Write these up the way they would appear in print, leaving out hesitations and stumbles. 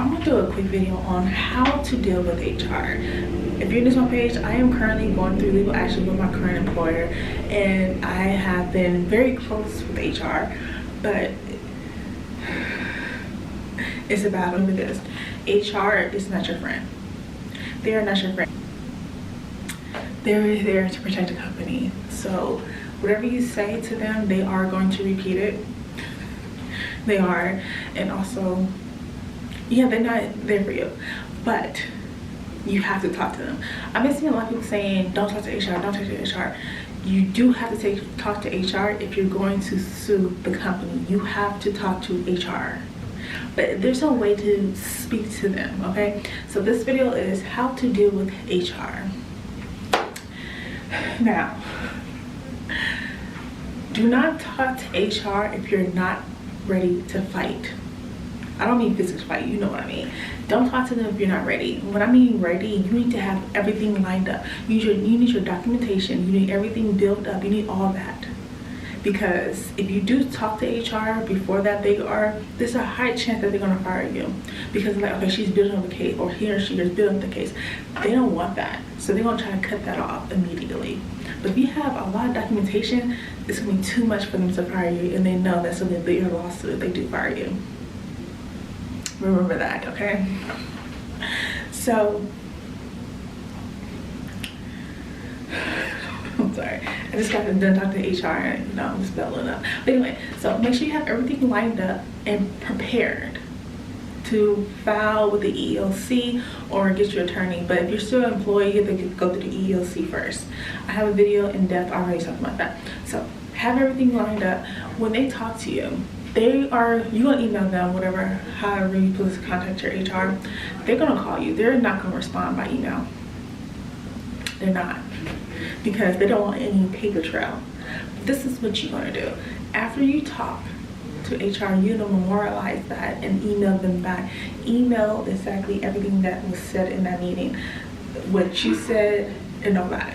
I'm gonna do a quick video on how to deal with HR. If you're new to my page, I am currently going through legal action with my current employer, and I have been very close with HR, but it's a battle with this. HR is not your friend. They are not your friend. They're there to protect the company. So whatever you say to them, they are going to repeat it. They are. And also, yeah, they're not there for you, but you have to talk to them. I've been seeing a lot of people saying, don't talk to HR, don't talk to HR. You do have to talk to HR if you're going to sue the company. You have to talk to HR. But there's no way to speak to them, okay? So this video is how to deal with HR. Now, do not talk to HR if you're not ready to fight. I don't mean physical fight, you know what I mean. Don't talk to them if you're not ready. When I mean ready, you need to have everything lined up. You need your documentation, you need everything built up, you need all that. Because if you do talk to HR before that, there's a high chance that they're gonna fire you. Because like, okay, she's building up a case, or he or she is building up the case. They don't want that. So they're gonna try to cut that off immediately. But if you have a lot of documentation, it's gonna be too much for them to fire you, and they know that's gonna be your lawsuit if they do fire you. Remember that, okay? So, I'm sorry, I just got done talking to HR and you know, I'm just building up. But anyway, so make sure you have everything lined up and prepared to file with the EEOC or get your attorney. But if you're still an employee, you have to go through the EEOC first. I have a video in depth already talking about that. So have everything lined up. When they talk to you, you're gonna email them, whatever, however you please contact your HR. They're gonna call you. They're not gonna respond by email. They're not, because they don't want any paper trail. This is what you're gonna do. After you talk to HR, you're gonna memorialize that and email them back. Email exactly everything that was said in that meeting, what you said and all that.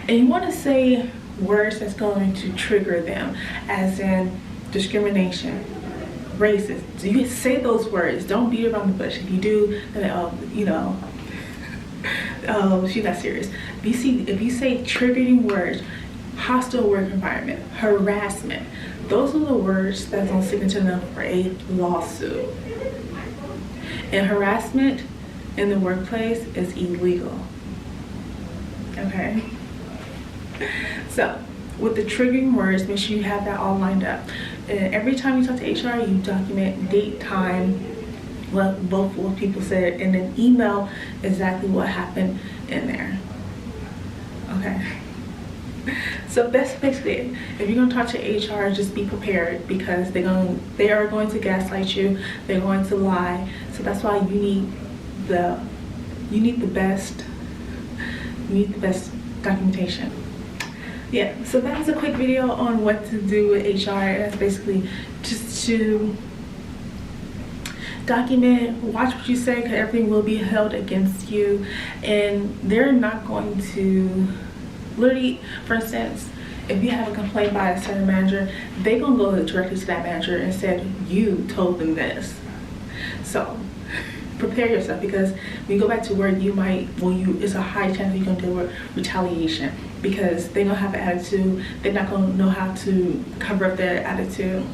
And you wanna say words that's going to trigger them, as in discrimination, racist. So you can say those words. Don't beat around the bush. If you do, then you know, she's not serious. If you say triggering words, hostile work environment, harassment, those are the words that's on signature them for a lawsuit. And harassment in the workplace is illegal. Okay? So, with the triggering words, make sure you have that all lined up. And every time you talk to HR, you document date, time, what both people said, and then email exactly what happened in there. Okay. So that's basically it. If you're gonna talk to HR, just be prepared, because they are going to gaslight you. They're going to lie. So that's why you need the best documentation. Yeah, so that was a quick video on what to do with HR. That's basically just to document, watch what you say, because everything will be held against you, and they're not going to literally, for instance, if you have a complaint by a certain manager, they're gonna go directly to that manager and said you told them this. So prepare yourself, because when you go back to work, it's a high chance you're gonna deal with retaliation, because they're gonna have an attitude. They're not gonna know how to cover up their attitude.